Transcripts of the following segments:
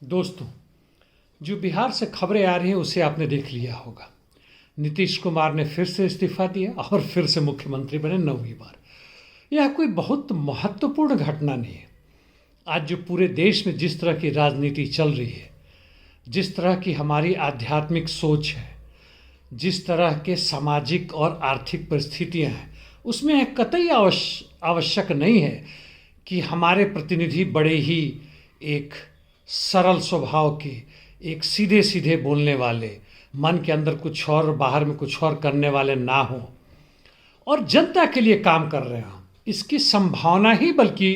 दोस्तों, जो बिहार से खबरें आ रही हैं उसे आपने देख लिया होगा। नीतीश कुमार ने फिर से इस्तीफा दिया और फिर से मुख्यमंत्री बने 9वीं बार। यह कोई बहुत महत्वपूर्ण घटना नहीं है। आज जो पूरे देश में जिस तरह की राजनीति चल रही है, जिस तरह की हमारी आध्यात्मिक सोच है, जिस तरह के सामाजिक और आर्थिक परिस्थितियां हैं, उसमें यह कतई आवश्यक नहीं है कि हमारे प्रतिनिधि बड़े ही एक सरल स्वभाव के, एक सीधे सीधे बोलने वाले, मन के अंदर कुछ और बाहर में कुछ और करने वाले ना हों और जनता के लिए काम कर रहे हों। इसकी संभावना ही बल्कि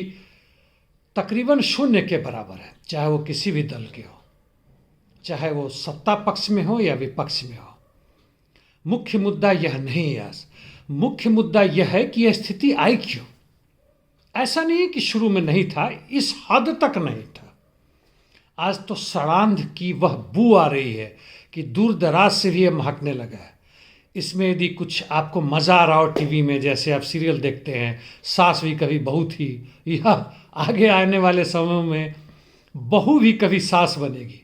तकरीबन शून्य के बराबर है, चाहे वो किसी भी दल के हो, चाहे वो सत्ता पक्ष में हो या विपक्ष में हो। मुख्य मुद्दा यह नहीं है। मुख्य मुद्दा यह है कि यह स्थिति आई क्यों। ऐसा नहीं है कि शुरू में नहीं था, इस हद तक नहीं था। आज तो सड़ांध की वह बू आ रही है कि दूर दराज से भी यह महकने लगा है। इसमें यदि कुछ आपको मज़ा आ रहा हो टीवी में, जैसे आप सीरियल देखते हैं, सास भी कभी बहू थी, या आगे आने वाले समय में बहू भी कभी सास बनेगी,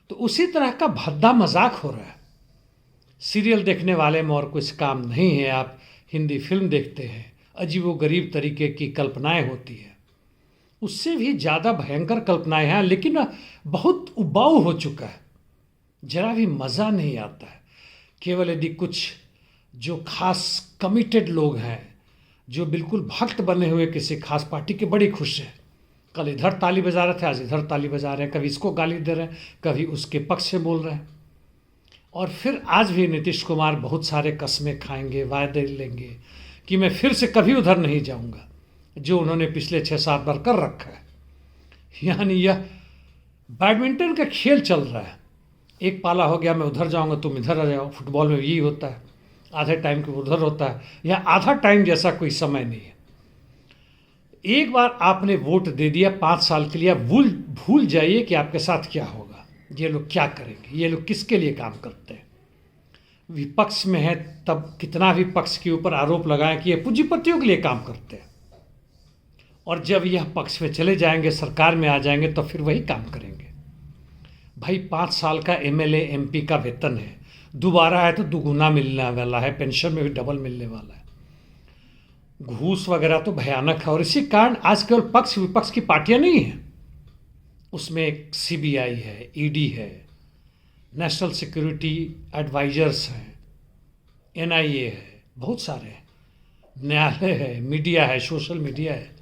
तो उसी तरह का भद्दा मजाक हो रहा है। सीरियल देखने वाले में और कुछ काम नहीं है। आप हिंदी फिल्म देखते हैं, अजीबोगरीब तरीके की कल्पनाएं होती है, उससे भी ज़्यादा भयंकर कल्पनाएं हैं, लेकिन बहुत उबाऊ हो चुका है, जरा भी मज़ा नहीं आता है। केवल यदि कुछ जो खास कमिटेड लोग हैं, जो बिल्कुल भक्त बने हुए किसी खास पार्टी के, बड़ी खुश हैं, कल इधर ताली बजा रहे थे, आज इधर ताली बजा रहे हैं, कभी इसको गाली दे रहे हैं, कभी उसके पक्ष से बोल रहे हैं। और फिर आज भी नीतीश कुमार बहुत सारे कस्में खाएंगे, वायदे लेंगे कि मैं फिर से कभी उधर नहीं जाऊंगा, जो उन्होंने पिछले 6-7 बार कर रखा है। यानी यह बैडमिंटन का खेल चल रहा है। एक पाला हो गया, मैं उधर जाऊंगा, तुम इधर आ जाओ। फुटबॉल में यही होता है, आधे टाइम के उधर होता है, या आधा टाइम जैसा कोई समय नहीं है। एक बार आपने वोट दे दिया 5 साल के लिए, आप भूल जाइए कि आपके साथ क्या होगा, ये लोग क्या करेंगे, ये लोग किसके लिए काम करते हैं। विपक्ष में है तब कितना भी पक्ष के ऊपर आरोप लगाएं कि ये पूंजीपतियों के लिए काम करते हैं, और जब यह पक्ष में चले जाएंगे, सरकार में आ जाएंगे, तो फिर वही काम करेंगे। भाई 5 साल का एमएलए एमपी का वेतन है, दोबारा है तो दुगुना मिलने वाला है, पेंशन में भी डबल मिलने वाला है। घूस वगैरह तो भयानक है, और इसी कारण आज केवल पक्ष विपक्ष की पार्टियां नहीं हैं, उसमें सीबीआई है, ईडी है, नेशनल सिक्योरिटी एडवाइजर्स हैं, एनआईए है, बहुत सारे हैं, न्यायालय है, मीडिया है, सोशल मीडिया है,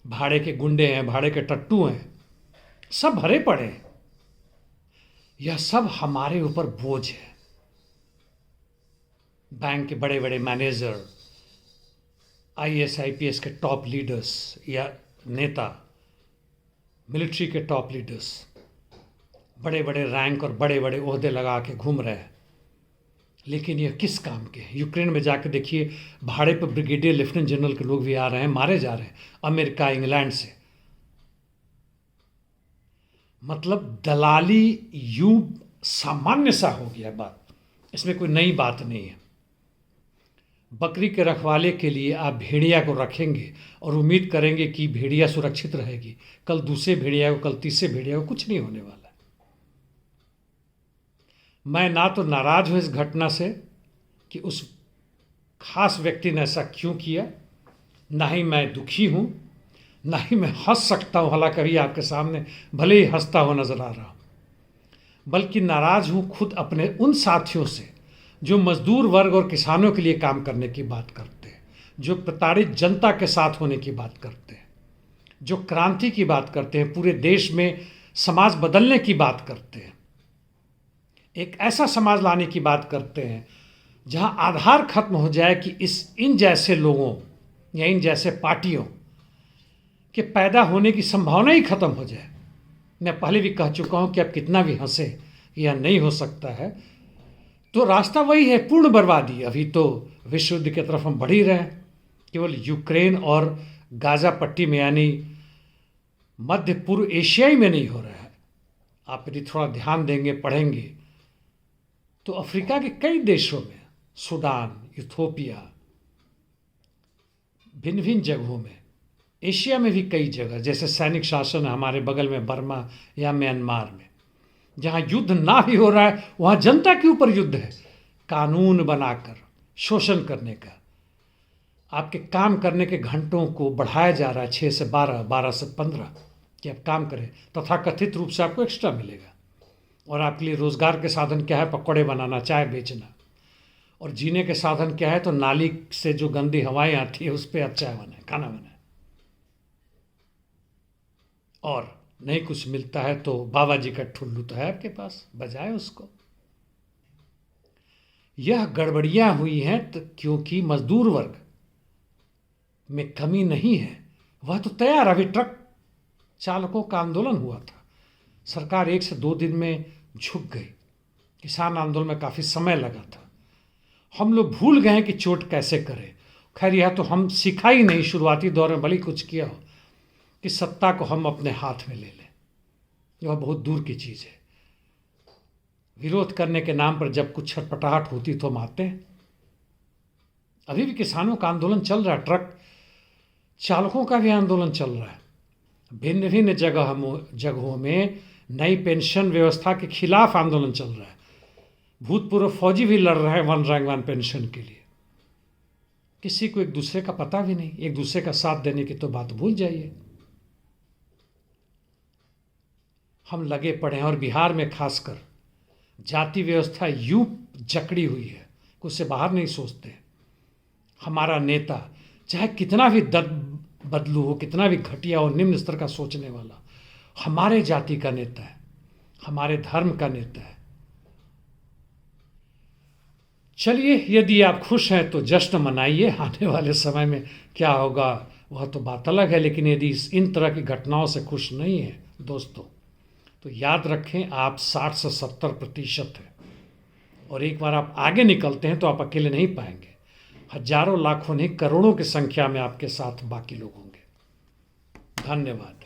भाड़े के गुंडे हैं, भाड़े के टट्टू हैं, सब भरे पड़े हैं। यह सब हमारे ऊपर बोझ है। बैंक के बड़े बड़े मैनेजर, आईएएस आईपीएस के टॉप लीडर्स या नेता, मिलिट्री के टॉप लीडर्स, बड़े बड़े रैंक और बड़े बड़े ओहदे लगा के घूम रहे हैं, लेकिन यह किस काम के हैं। यूक्रेन में जाकर देखिए, भाड़े पर ब्रिगेडियर लेफ्टिनेंट जनरल के लोग भी आ रहे हैं, मारे जा रहे हैं अमेरिका इंग्लैंड से। मतलब दलाली यूं सामान्य सा हो गया बात, इसमें कोई नई बात नहीं है। बकरी के रखवाले के लिए आप भेड़िया को रखेंगे और उम्मीद करेंगे कि भेड़िया सुरक्षित रहेगी, कल दूसरे भेड़िया को, कल तीसरे भेड़िया को, कुछ नहीं होने वाला है। मैं ना तो नाराज हूं इस घटना से कि उस खास व्यक्ति ने ऐसा क्यों किया, ना ही मैं दुखी हूं, ना ही मैं हंस सकता हूं, हालांकि कभी आपके सामने भले ही हंसता हुआ नजर आ रहा हूं, बल्कि नाराज हूं खुद अपने उन साथियों से जो मजदूर वर्ग और किसानों के लिए काम करने की बात करते हैं, जो प्रताड़ित जनता के साथ होने की बात करते हैं, जो क्रांति की बात करते हैं, पूरे देश में समाज बदलने की बात करते हैं, एक ऐसा समाज लाने की बात करते हैं जहां आधार खत्म हो जाए कि इन जैसे लोगों या इन जैसे पार्टियों के पैदा होने की संभावना ही खत्म हो जाए। मैं पहले भी कह चुका हूं कि आप कितना भी हंसे, यह नहीं हो सकता है, तो रास्ता वही है, पूर्ण बर्बादी। अभी तो विश्व युद्ध की तरफ हम बढ़ ही रहे हैं। केवल यूक्रेन और गाजा पट्टी में, यानी मध्य पूर्व एशियाई में नहीं हो रहा है। आप यदि थोड़ा ध्यान देंगे, पढ़ेंगे, तो अफ्रीका के कई देशों में, सूडान, इथियोपिया, भिन्न भिन्न जगहों में एशिया में भी कई जगह, जैसे सैनिक शासन है हमारे बगल में बर्मा या म्यांमार में, जहाँ युद्ध ना भी हो रहा है वहाँ जनता के ऊपर युद्ध है, कानून बनाकर शोषण करने का। आपके काम करने के घंटों को बढ़ाया जा रहा है 6 से 12, 12 से 15 कि आप काम करें, तथा कथित रूप से आपको एक्स्ट्रा मिलेगा। और आपके लिए रोज़गार के साधन क्या है? पकौड़े बनाना, चाय बेचना। और जीने के साधन क्या है? तो नाली से जो गंदी हवाएं आती है उस पर आप चाय बनाए, खाना बनाए। और नहीं कुछ मिलता है तो बाबा जी का ठुल्लू तो है आपके पास, बजाए उसको। यह गड़बड़ियां हुई हैं तो क्योंकि मजदूर वर्ग में कमी नहीं है, वह तो तैयार। अभी ट्रक चालकों का आंदोलन हुआ था, सरकार 1 से 2 दिन में झुक गई। किसान आंदोलन में काफ़ी समय लगा था। हम लोग भूल गए हैं कि चोट कैसे करें। खैर यह तो हम सीखा ही नहीं शुरुआती दौर में, भले ही कुछ किया हो, कि सत्ता को हम अपने हाथ में ले लें। यह बहुत दूर की चीज़ है। विरोध करने के नाम पर जब कुछ छटपटाहट होती तो हम आते हैं। अभी भी किसानों का आंदोलन चल रहा है, ट्रक चालकों का भी आंदोलन चल रहा है। भिन्न भिन्न जगहों में नई पेंशन व्यवस्था के खिलाफ आंदोलन चल रहा है। भूतपूर्व फौजी भी लड़ रहे हैं 1 रैंक 1 पेंशन के लिए। किसी को एक दूसरे का पता भी नहीं, एक दूसरे का साथ देने की तो बात भूल जाइए। हम लगे पड़े हैं, और बिहार में खासकर जाति व्यवस्था यूं जकड़ी हुई है कि उससे बाहर नहीं सोचते। हमारा नेता चाहे कितना भी बदलू हो, कितना भी घटिया हो, निम्न स्तर का सोचने वाला, हमारे जाति का नेता है, हमारे धर्म का नेता है। चलिए, यदि आप खुश हैं तो जश्न मनाइए। आने वाले समय में क्या होगा वह तो बात अलग है, लेकिन यदि इन तरह की घटनाओं से खुश नहीं है दोस्तों, तो याद रखें आप 60 से 70% हैं। और एक बार आप आगे निकलते हैं तो आप अकेले नहीं पाएंगे। हजारों, लाखों नहीं, करोड़ों की संख्या में आपके साथ बाकी लोग होंगे। धन्यवाद।